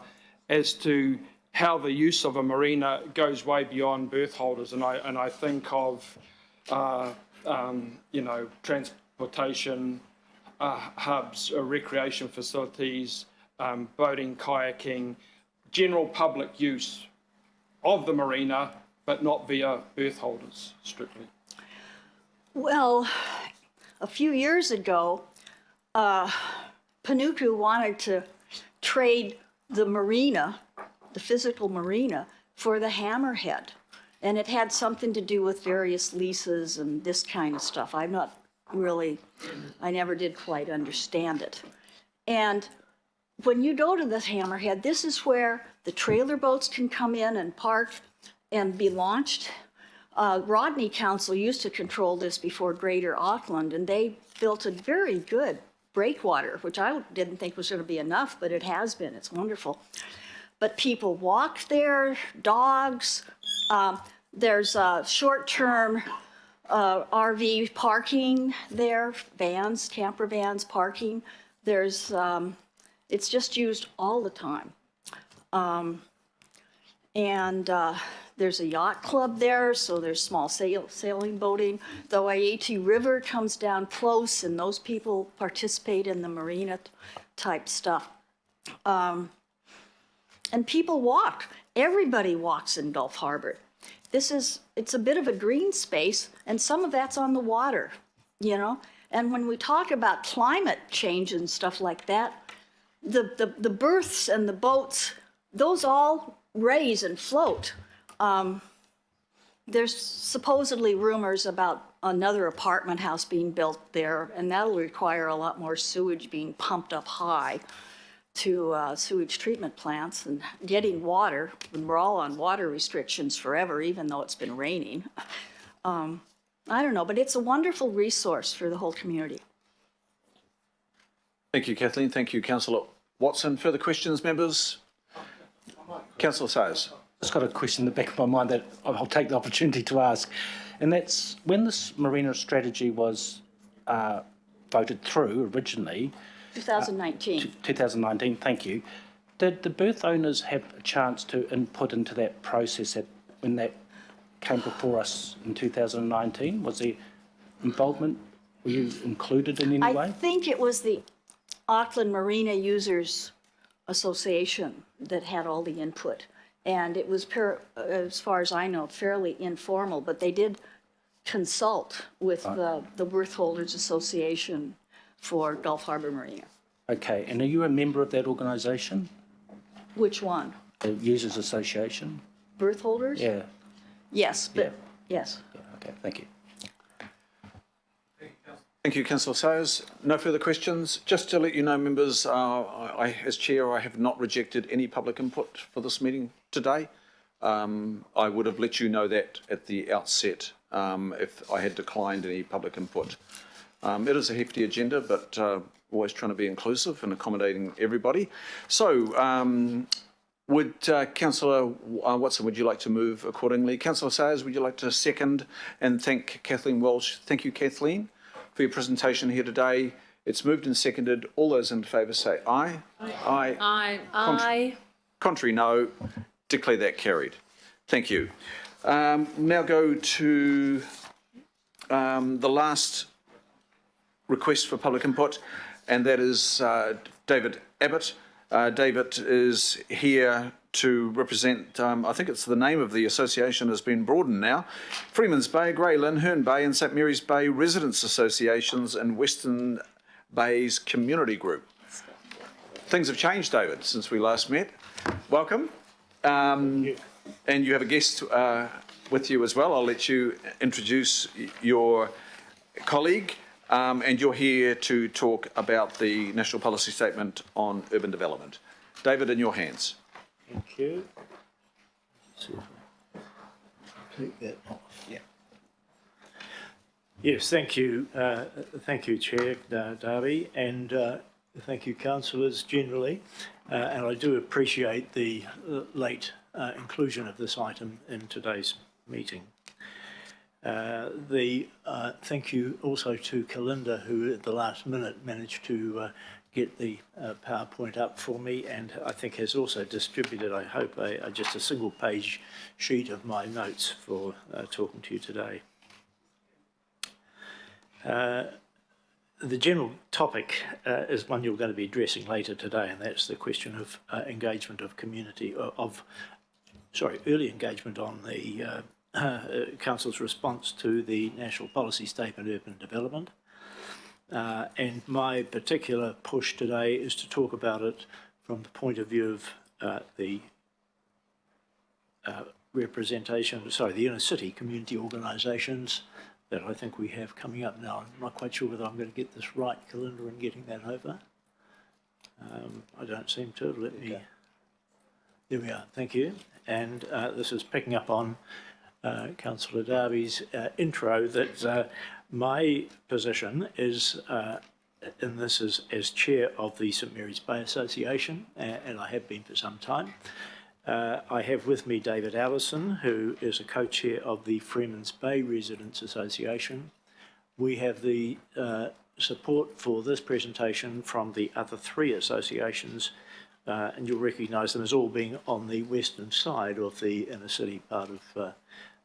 as to how the use of a marina goes way beyond berth holders? And I think of you know, transportation hubs, recreation facilities, boating, kayaking, general public use of the marina, but not via berth holders strictly. Well, a few years ago, Panuku wanted to trade the marina, the physical marina, for the hammerhead. And it had something to do with various leases and this kind of stuff. I never did quite understand it. And when you go to the hammerhead, this is where the trailer boats can come in and park and be launched. Rodney Council used to control this before Greater Auckland, and they built a very good breakwater, which I didn't think was going to be enough, but it has been. It's wonderful. But people walk there, dogs. There's short-term RV parking there, vans, camper vans parking. There's, it's just used all the time. There's a yacht club there, so there's small sailing boating. The Waiiti River comes down close, and those people participate in the marina type stuff. And people walk. Everybody walks in Gulf Harbor. It's a bit of a green space, and some of that's on the water, you know? And when we talk about climate change and stuff like that, the berths and the boats, those all raise and float. There's supposedly rumors about another apartment house being built there, and that'll require a lot more sewage being pumped up high to sewage treatment plants and getting water. And we're all on water restrictions forever, even though it's been raining. I don't know, but it's a wonderful resource for the whole community. Thank you, Kathleen. Thank you, Councillor Watson. Further questions, members? Councillor Sayers. Just got a question in the back of my mind that I'll take the opportunity to ask, and that's when this marina strategy was voted through originally. 2019. 2019, thank you. Did the berth owners have a chance to input into that process when that came before us in 2019? Was there involvement? Were you included in any way? I think it was the Auckland Marina Users Association that had all the input. And it was, as far as I know, fairly informal, but they did consult with the Berth Holders Association for Gulf Harbour Marina. Okay, and are you a member of that organisation? Which one? The Users Association? Berth Holders? Yeah. Yes, but yes. Yeah, okay, thank you. Thank you, Councillor Sayers. No further questions. Just to let you know, members, as Chair, I have not rejected any public input for this meeting today. I would have let you know that at the outset if I had declined any public input. It is a hefty agenda, but always trying to be inclusive and accommodating everybody. So, would Councillor Watson, would you like to move accordingly? Councillor Sayers, would you like to second and thank Kathleen Walsh? Thank you, Kathleen, for your presentation here today. It's moved and seconded. All those in favour say aye. Aye. Aye. Aye. Contrary, no. Declare that carried. Thank you. Now go to the last request for public input, and that is David Abbott. David is here to represent, I think it's the name of the association has been broadened now, Freeman's Bay, Grey Lynn, Herne Bay and St Mary's Bay Residents Associations and Western Bay's Community Group. Things have changed, David, since we last met. Welcome. And you have a guest with you as well. I'll let you introduce your colleague. And you're here to talk about the National Policy Statement on Urban Development. David, in your hands. Thank you. Let's see if I take that off. Yeah. Yes, thank you. Thank you, Chair Darby, and thank you, councillors generally. And I do appreciate the late inclusion of this item in today's meeting. Thank you also to Kalinda, who at the last minute managed to get the PowerPoint up for me, and I think has also distributed, I hope, just a single page sheet of my notes for talking to you today. The general topic is one you're going to be addressing later today, and that's the question of engagement of community, early engagement on the Council's response to the National Policy Statement Urban Development. And my particular push today is to talk about it from the point of view of the the inner city community organisations that I think we have coming up now. I'm not quite sure whether I'm going to get this right, Kalinda, in getting that over. I don't seem to. Let me... There we are. Thank you. And this is picking up on Councillor Darby's intro that my position is in this as chair of the St Mary's Bay Association, and I have been for some time. I have with me David Allison, who is a co-chair of the Freeman's Bay Residents Association. We have the support for this presentation from the other three associations, and you'll recognise them as all being on the western side of the inner city part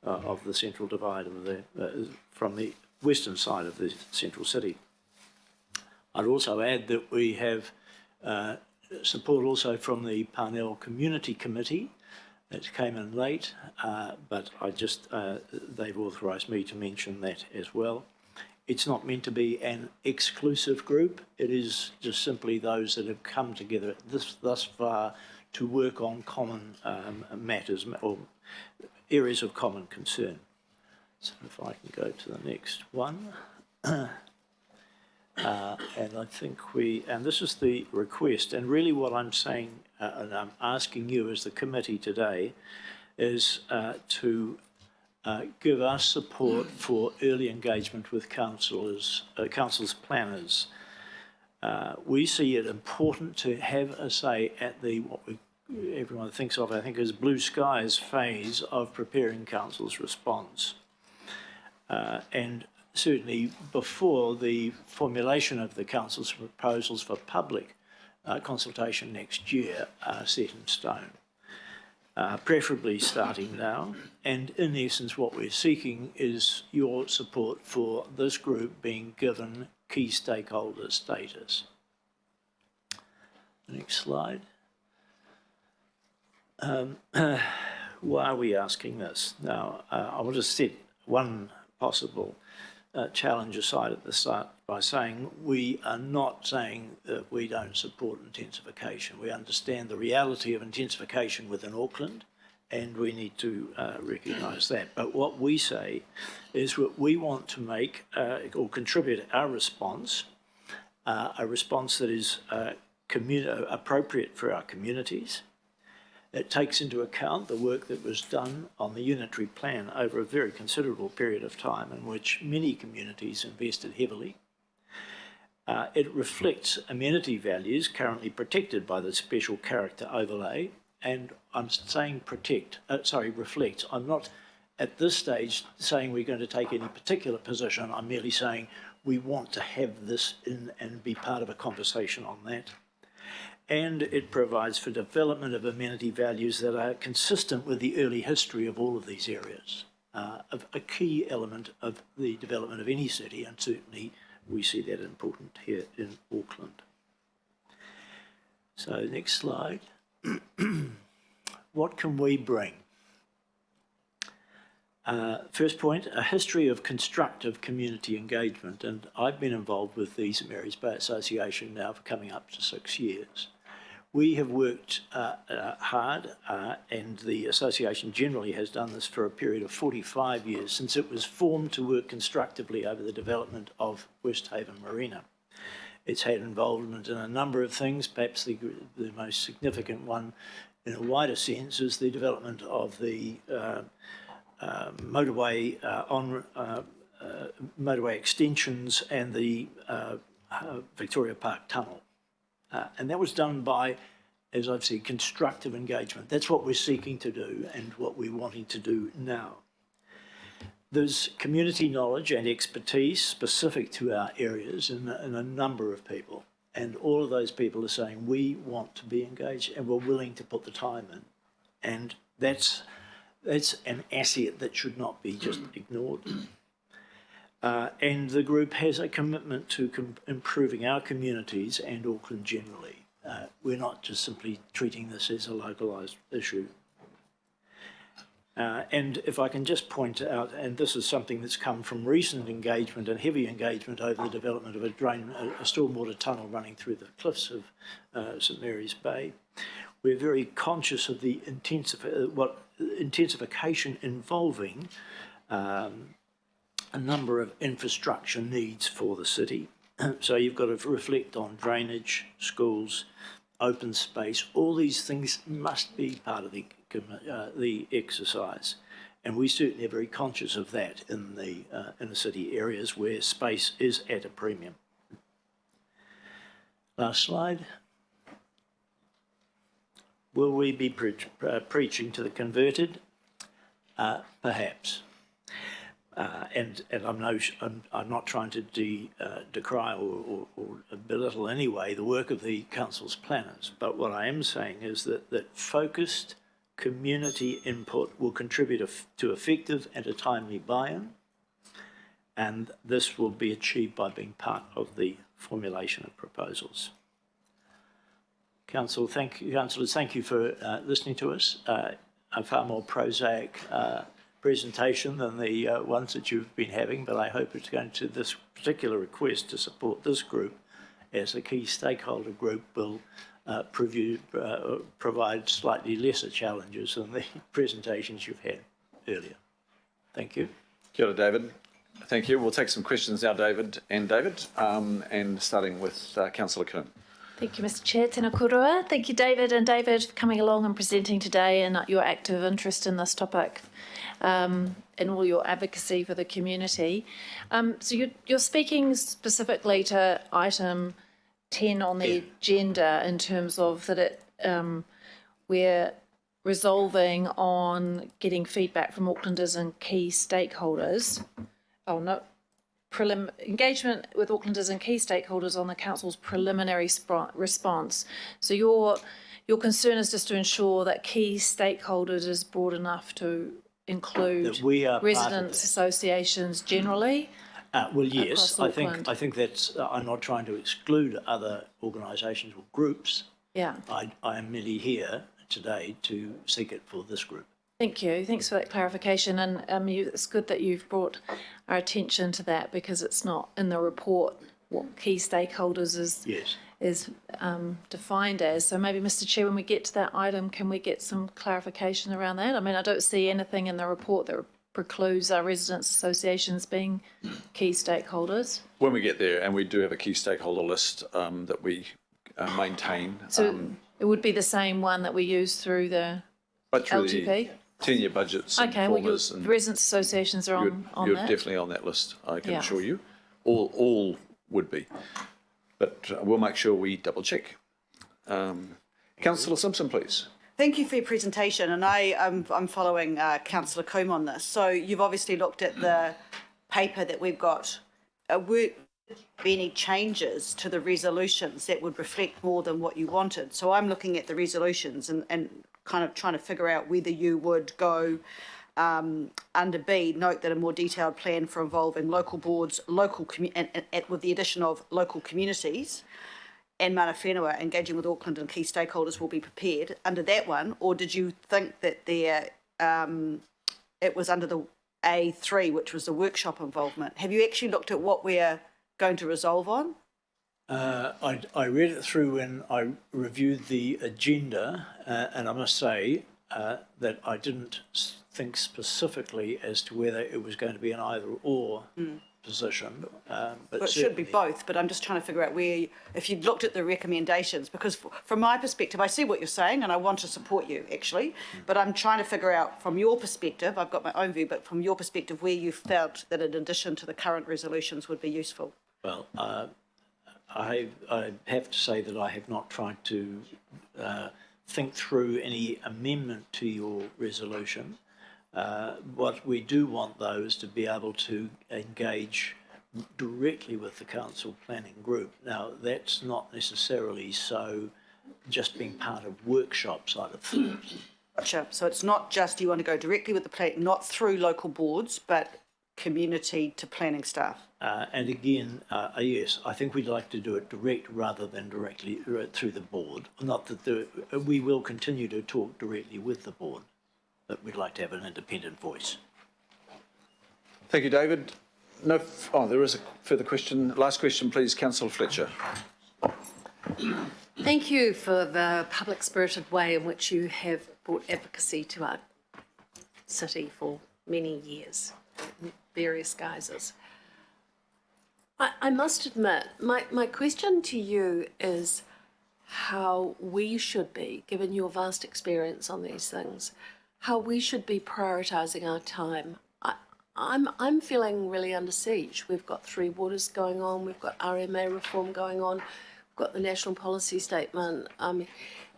of the central divide from the western side of the central city. I'd also add that we have support also from the Parnell Community Committee. That came in late, but they've authorised me to mention that as well. It's not meant to be an exclusive group. It is just simply those that have come together thus far to work on common matters or areas of common concern. So if I can go to the next one. And I think and this is the request, and really what I'm saying, and I'm asking you as the committee today, is to give us support for early engagement with council's planners. We see it important to have a say at what everyone thinks of, I think, as blue skies phase of preparing council's response. And certainly before the formulation of the council's proposals for public consultation next year are set in stone, preferably starting now. And in essence, what we're seeking is your support for this group being given key stakeholder status. Next slide. Why are we asking this? Now, I want to set one possible challenge aside at the start by saying we are not saying that we don't support intensification. We understand the reality of intensification within Auckland, and we need to recognise that. But what we say is that we want to make or contribute our response, a response that is appropriate for our communities, It takes into account the work that was done on the unitary plan over a very considerable period of time in which many communities invested heavily. It reflects amenity values currently protected by the special character overlay, and I'm saying reflect. I'm not at this stage saying we're going to take any particular position. I'm merely saying we want to have this in and be part of a conversation on that. And it provides for development of amenity values that are consistent with the early history of all of these areas, a key element of the development of any city, and certainly we see that important here in Auckland. So next slide. What can we bring? First point, a history of constructive community engagement, and I've been involved with the St Mary's Bay Association now for coming up to 6 years. We have worked hard, and the association generally has done this for a period of 45 years since it was formed to work constructively over the development of Westhaven Marina. It's had involvement in a number of things. Perhaps the most significant one in a wider sense is the development of the motorway motorway extensions and the Victoria Park Tunnel. And that was done by, as I've said, constructive engagement. That's what we're seeking to do and what we're wanting to do now. There's community knowledge and expertise specific to our areas in a number of people. And all of those people are saying, we want to be engaged and we're willing to put the time in. And that's an asset that should not be just ignored. And the group has a commitment to improving our communities and Auckland generally. We're not just simply treating this as a localised issue. And if I can just point out, and this is something that's come from recent engagement and heavy engagement over the development of a stormwater tunnel running through the cliffs of St Mary's Bay, we're very conscious of the intensification involving a number of infrastructure needs for the city. So you've got to reflect on drainage, schools, open space. All these things must be part of the exercise, and we certainly are very conscious of that in the inner city areas where space is at a premium. Last slide. Will we be preaching to the converted? Perhaps. And I'm not trying to decry or belittle in any way the work of the council's planners, but what I am saying is that focused community input will contribute to effective and a timely buy-in, and this will be achieved by being part of the formulation of proposals. Councillors, thank you for listening to us. A far more prosaic presentation than the ones that you've been having, but I hope it's going to, this particular request to support this group as a key stakeholder group will provide slightly lesser challenges than the presentations you've had earlier. Thank you. Kia ora, David. Thank you. We'll take some questions now, David, and starting with Councillor Kern. Thank you, Mr Chair. Tēnā korua. Thank you, David, for coming along and presenting today and your active interest in this topic and all your advocacy for the community. So you're speaking specifically to item 10 on the agenda in terms of that we're resolving on getting feedback from Aucklanders and key stakeholders. Engagement with Aucklanders and key stakeholders on the council's preliminary response. So your concern is just to ensure that key stakeholders is broad enough to include residents associations generally. Well, yes, I think that's. I'm not trying to exclude other organisations or groups. Yeah. I am merely here today to seek it for this group. Thank you. Thanks for that clarification. And it's good that you've brought our attention to that because it's not in the report what key stakeholders is defined as. So maybe, Mr Chair, when we get to that item, can we get some clarification around that? I mean, I don't see anything in the report that precludes our residents' associations being key stakeholders. When we get there, and we do have a key stakeholder list that we maintain. So It would be the same one that we use through the Right through the LTP? 10-year budgets and Okay, well, your performers, and residents associations are on you're that. definitely on that list, I can Yeah. assure you. All would be. But we'll make sure we double check. Councillor Simpson, please. Thank you for your presentation, and I'm following Councillor Coombe on this. So you've obviously looked at the paper that we've got. Were there any changes to the resolutions that would reflect more than what you wanted? So I'm looking at the resolutions and kind of trying to figure out whether you would go under B, note that a more detailed plan for involving local boards, and with the addition of local communities and mana whenua engaging with Auckland and key stakeholders will be prepared under that one, or did you think that it was under the A3, which was the workshop involvement? Have you actually looked at what we're going to resolve on? I read it through when I reviewed the agenda, and I must say that I didn't think specifically as to whether it was going to be an either-or position. But it should be both, but I'm just trying to figure out where, if you'd looked at the recommendations, because from my perspective, I see what you're saying and I want to support you, actually, but I'm trying to figure out from your perspective, I've got my own view, but from your perspective, where you felt that in addition to the current resolutions would be useful. Well, I have to say that I have not tried to think through any amendment to your resolution. What we do want, though, is to be able to engage directly with the council planning group. Now, that's not necessarily so just being part of workshop side of things. Gotcha. So it's not just you want to go directly with the plan, not through local boards, but community to planning staff. And again, yes, I think we'd like to do it direct rather than directly through the board. Not that we will continue to talk directly with the board, but we'd like to have an independent voice. Thank you, David. No, there is a further question. Last question, please, Councillor Fletcher. Thank you for the public-spirited way in which you have brought advocacy to our city for many years, in various guises. I must admit, my question to you is how we should be, given your vast experience on these things, how we should be prioritising our time. I'm feeling really under siege. We've got 3 waters going on, we've got RMA reform going on, we've got the National Policy Statement.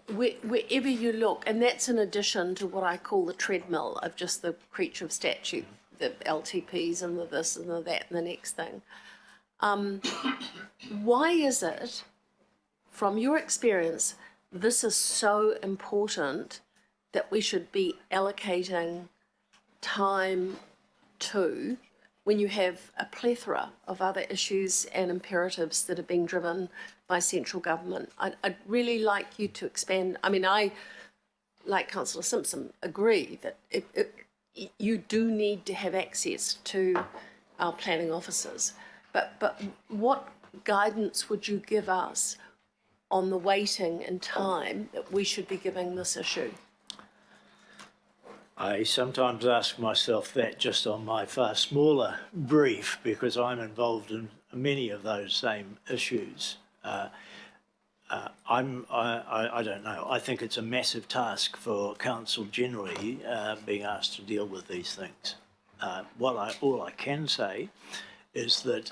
Wherever you look, and that's in addition to what I call the treadmill of just the creature of statute, the LTPs and the this and the that and the next thing. Why is it, from your experience, this is so important that we should be allocating time to when you have a plethora of other issues and imperatives that are being driven by central government? I'd really like you to expand. I mean, I, like Councillor Simpson, agree that you do need to have access to our planning officers. But what guidance would you give us on the weighting and time that we should be giving this issue? I sometimes ask myself that just on my far smaller brief, because I'm involved in many of those same issues. I don't know. I think it's a massive task for council generally being asked to deal with these things. All I can say is that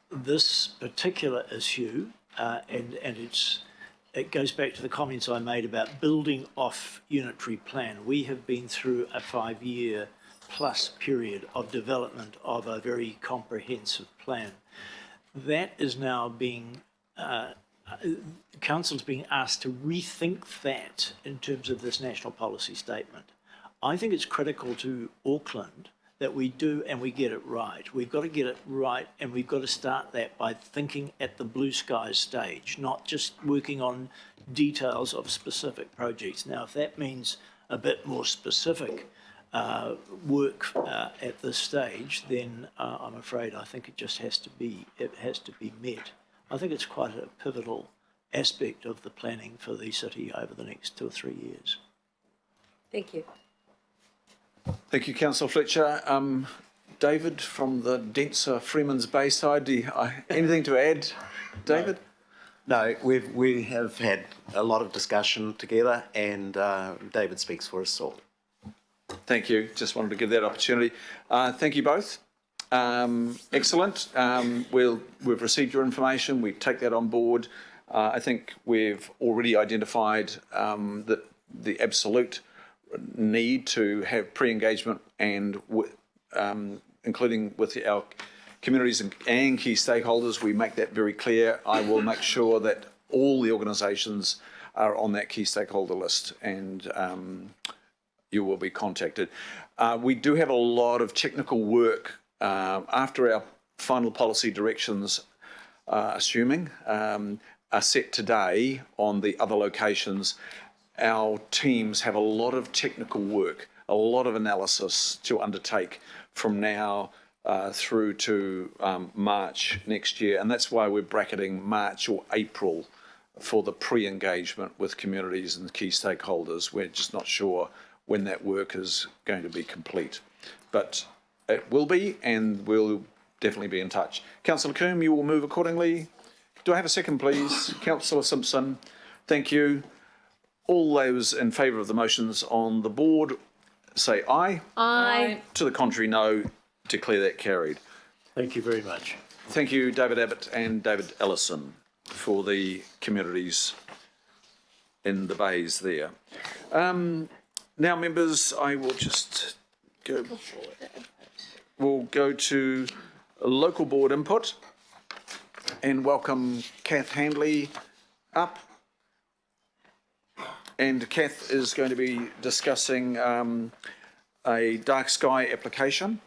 this particular issue, and it goes back to the comments I made about building off unitary plan. We have been through a 5-year plus period of development of a very comprehensive plan. That is now being, Council's being asked to rethink that in terms of this national policy statement. I think it's critical to Auckland that we do and we get it right. We've got to get it right, and we've got to start that by thinking at the blue skies stage, not just working on details of specific projects. Now, if that means a bit more specific work at this stage, then I'm afraid I think it has to be met. I think it's quite a pivotal aspect of the planning for the city over the next 2 or 3 years. Thank you. Thank you, Councillor Fletcher. David from the denser Freeman's Bay side, anything to add, David? No, we have had a lot of discussion together, and David speaks for us all. Thank you. Just wanted to give that opportunity. Thank you both. Excellent. We've received your information. We take that on board. I think we've already identified the absolute need to have pre-engagement and including with our communities and key stakeholders. We make that very clear. I will make sure that all the organisations are on that key stakeholder list, and you will be contacted. We do have a lot of technical work after our final policy directions, assuming, are set today on the other locations. Our teams have a lot of technical work, a lot of analysis to undertake from now through to March next year, and that's why we're bracketing March or April for the pre-engagement with communities and key stakeholders. We're just not sure when that work is going to be complete, but it will be, and we'll definitely be in touch. Councillor Coombe, you will move accordingly. Do I have a second, please? Councillor Simpson, thank you. All those in favour of the motions on the board, say aye. Aye. To the contrary, no. Declare that carried. Thank you very much. Thank you, David Abbott and David Ellison, for the communities in the bays there. Now, members, I will just go. We'll go to local board input and welcome Kath Handley up. And Kath is going to be discussing a dark sky application.